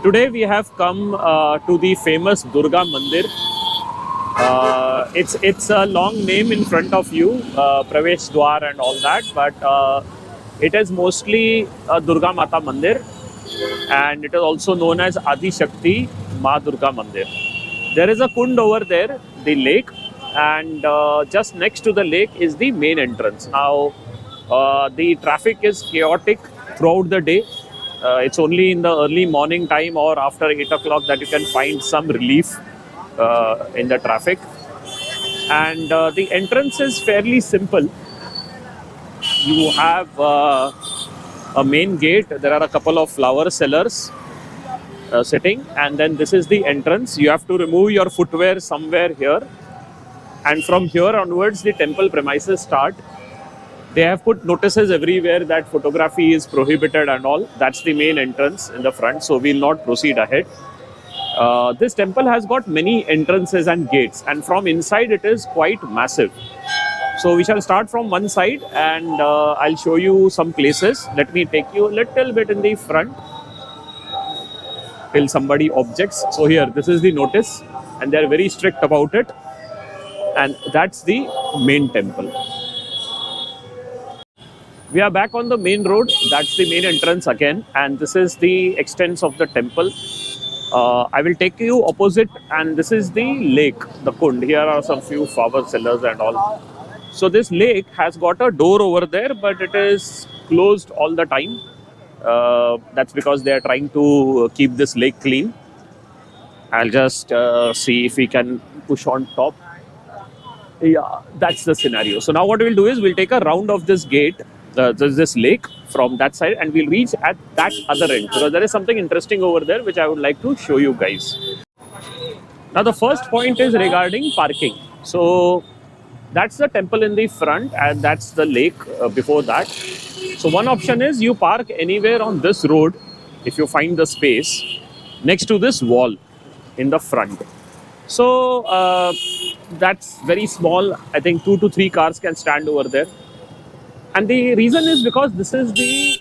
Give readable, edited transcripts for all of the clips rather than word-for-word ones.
Today we have come to the famous Durga Mandir. It's a long name in front of you, Pravesh Dwar and all that, but it is mostly a Durga Mata Mandir, and it is also known as Adi Shakti Ma Durga Mandir. There is a Kund over there, the lake, and just next to the lake is the main entrance. Now, the traffic is chaotic throughout the day. It's only in the early morning time or after 8 o'clock that you can find some relief in the traffic. And the entrance is fairly simple. You have a main gate, there are a couple of flower sellers sitting, and then this is the entrance. You have to remove your footwear somewhere here, and from here onwards, the temple premises start. They have put notices everywhere that photography is prohibited and all. That's the main entrance in the front, so we'll not proceed ahead. This temple has got many entrances and gates, and from inside it is quite massive. So we shall start from one side, and I'll show you some places. Let me take you a little bit in the front till somebody objects. So here, this is the notice, and they're very strict about it. And that's the main temple. We are back on the main road. That's the main entrance again, and this is the extent of the temple. I will take you opposite, and this is the lake, the Kund. Here are some few flower sellers and all. So this lake has got a door over there, but it is closed all the time. That's because they are trying to keep this lake clean. I'll just see if we can push on top. Yeah, that's the scenario. So now what we'll do is we'll take a round of this gate, this lake from that side, and we'll reach at that other end because there is something interesting over there which I would like to show you guys. Now the first point is regarding parking. So that's the temple in the front, and that's the lake before that. So one option is you park anywhere on this road if you find the space next to this wall in the front. So that's very small. I think 2 to 3 cars can stand over there. And the reason is because this is the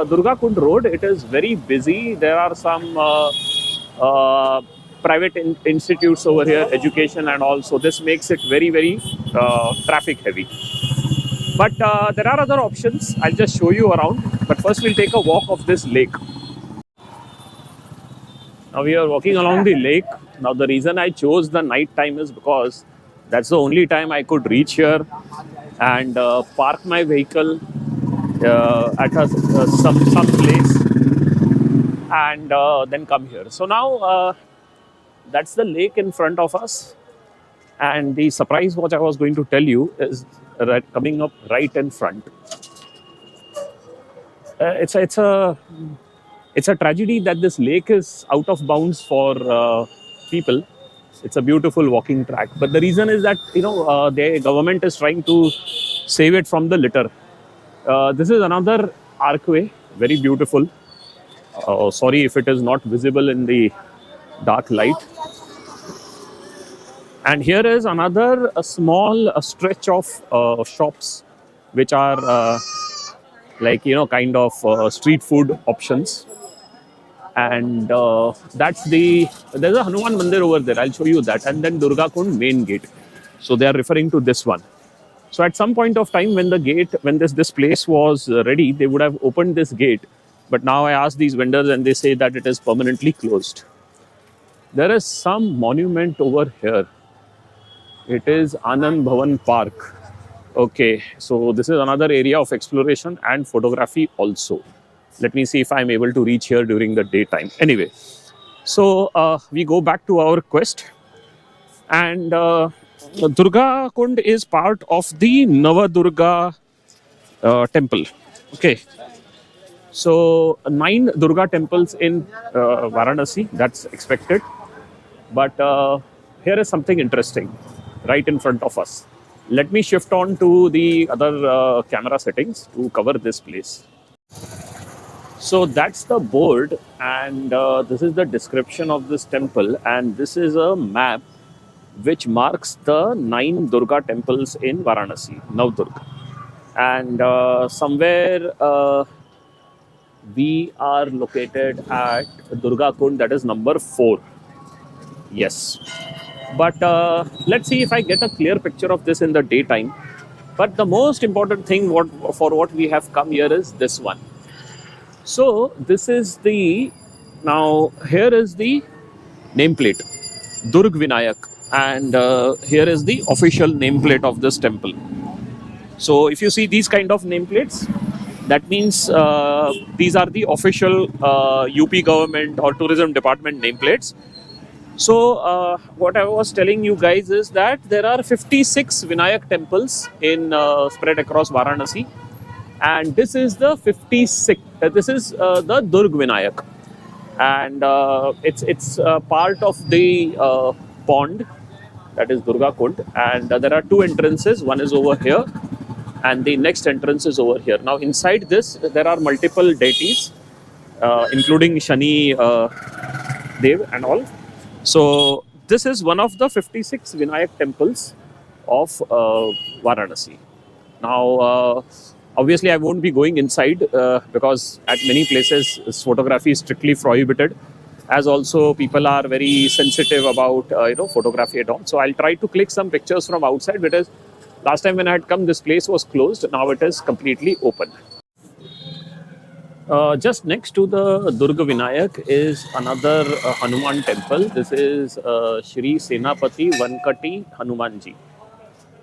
Durga Kund road. It is very busy. There are some private institutes over here, education and all. So this makes it very, very traffic heavy. But there are other options. I'll just show you around. But first we'll take a walk of this lake. Now we are walking along the lake. Now the reason I chose the night time is because that's the only time I could reach here and park my vehicle at some place and then come here. So now that's the lake in front of us. And the surprise what I was going to tell you is that coming up right in front. It's a tragedy that this lake is out of bounds for people. It's a beautiful walking track, but the reason is that the government is trying to save it from the litter. This is another archway, very beautiful. Sorry if it is not visible in the dark light. And here is another a small stretch of shops, which are kind of street food options. And there's a Hanuman Mandir over there. I'll show you that. And then Durga Kund main gate. So they are referring to this one. So at some point of time when this place was ready, they would have opened this gate. But now I asked these vendors and they say that it is permanently closed. There is some monument over here. It is Anand Bhavan Park. Okay, so this is another area of exploration and photography also. Let me see if I'm able to reach here during the daytime. Anyway, so we go back to our quest. And Durga Kund is part of the Navadurga temple. Okay. So 9 Durga temples in Varanasi, that's expected. But here is something interesting right in front of us. Let me shift on to the other camera settings to cover this place. So that's the board, and this is the description of this temple, and this is a map which marks the 9 Durga temples in Varanasi, Navdurga. And somewhere We are located at Durga Kund, that is number 4. Yes. But let's see if I get a clear picture of this in the daytime. But the most important thing for what we have come here is this one. So this is the, now here is the nameplate, Durg Vinayak, and here is the official nameplate of this temple. So if you see these kind of nameplates, that means these are the official UP government or tourism department nameplates. So what I was telling you guys is that there are 56 Vinayak temples in spread across Varanasi, and this is the 56. This is the Durg Vinayak, and it's part of the pond, that is Durga Kund, and there are two entrances. One is over here, and the next entrance is over here. Now inside this, there are multiple deities, including Shani Dev and all. So this is one of the 56 Vinayak temples of Varanasi. Now, obviously, I won't be going inside because at many places photography is strictly prohibited. As also, people are very sensitive about photography at all. So I'll try to click some pictures from outside because last time when I had come, this place was closed. Now it is completely open. Just next to the Durga Vinayak is another Hanuman temple. This is Shri Senapati Vankati Hanumanji.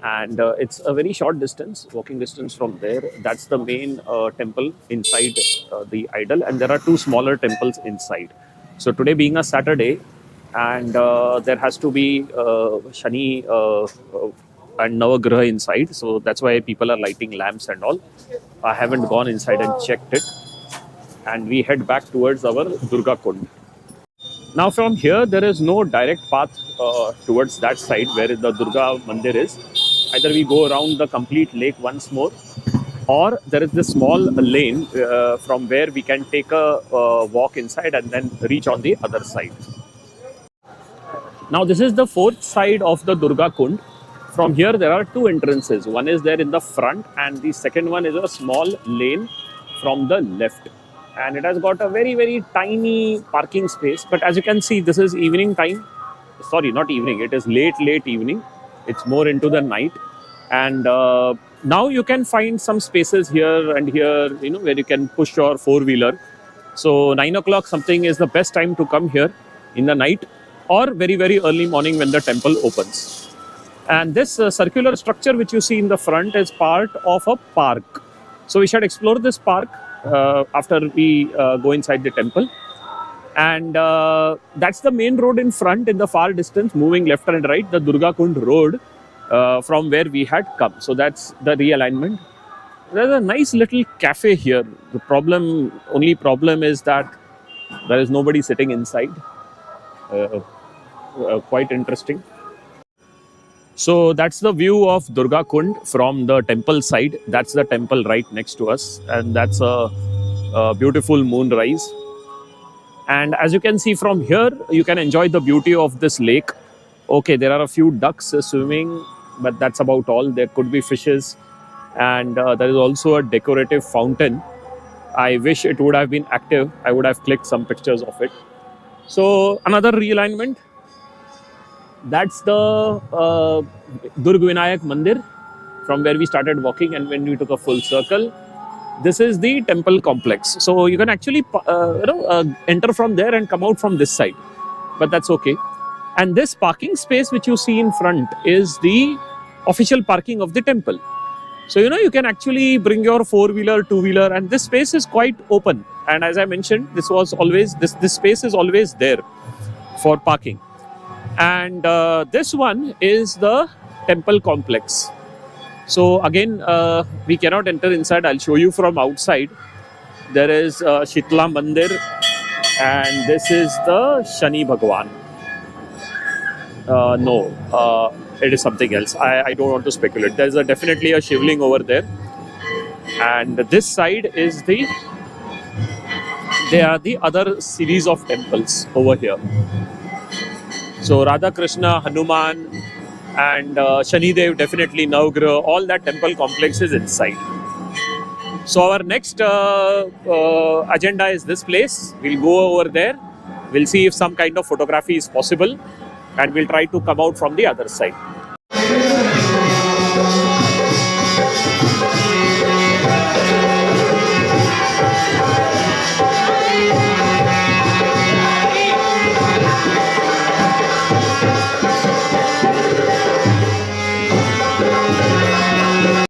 And it's a very short distance, walking distance from there. That's the main temple inside the idol. And there are two smaller temples inside. So today being a Saturday, and there has to be Shani and Navagraha inside. So that's why people are lighting lamps and all. I haven't gone inside and checked it. And we head back towards our Durga Kund. Now from here, there is no direct path towards that side where the Durga Mandir is. Either we go around the complete lake once more, or there is this small lane from where we can take a walk inside and then reach on the other side. Now this is the fourth side of the Durga Kund. From here, there are two entrances. One is there in the front, and the second one is a small lane from the left. And it has got a very, very tiny parking space. But as you can see, this is evening time. Sorry, not evening. It is late evening. It's more into the night. And now you can find some spaces here and here, where you can push your four-wheeler. So 9 o'clock something is the best time to come here in the night, or very, very early morning when the temple opens. And this circular structure which you see in the front is part of a park. So we should explore this park after we go inside the temple. And that's the main road in front in the far distance, moving left and right, the Durga Kund road from where we had come. So that's the realignment. There's a nice little cafe here. The only problem is that there is nobody sitting inside. Quite interesting. So that's the view of Durga Kund from the temple side. That's the temple right next to us, and that's a beautiful moonrise. And as you can see from here, you can enjoy the beauty of this lake. Okay, there are a few ducks swimming, but that's about all. There could be fishes, and there is also a decorative fountain. I wish it would have been active. I would have clicked some pictures of it. So another realignment. That's the Durga Vinayak Mandir from where we started walking, and when we took a full circle, this is the temple complex. So you can actually enter from there and come out from this side, but that's okay. And this parking space which you see in front is the official parking of the temple. So you can actually bring your four-wheeler, two-wheeler, and this space is quite open. And as I mentioned, this space is always there for parking. And this one is the temple complex. So again, we cannot enter inside. I'll show you from outside. There is Shitla Mandir, and this is the Shani Bhagwan. No, it is something else. I don't want to speculate. There's definitely a Shivling over there. And this side is they are the other series of temples over here. So Radha Krishna, Hanuman, and Shani Dev, definitely Navagraha, all that temple complex is inside. So our next agenda is this place. We'll go over there. We'll see if some kind of photography is possible, and we'll try to come out from the other side.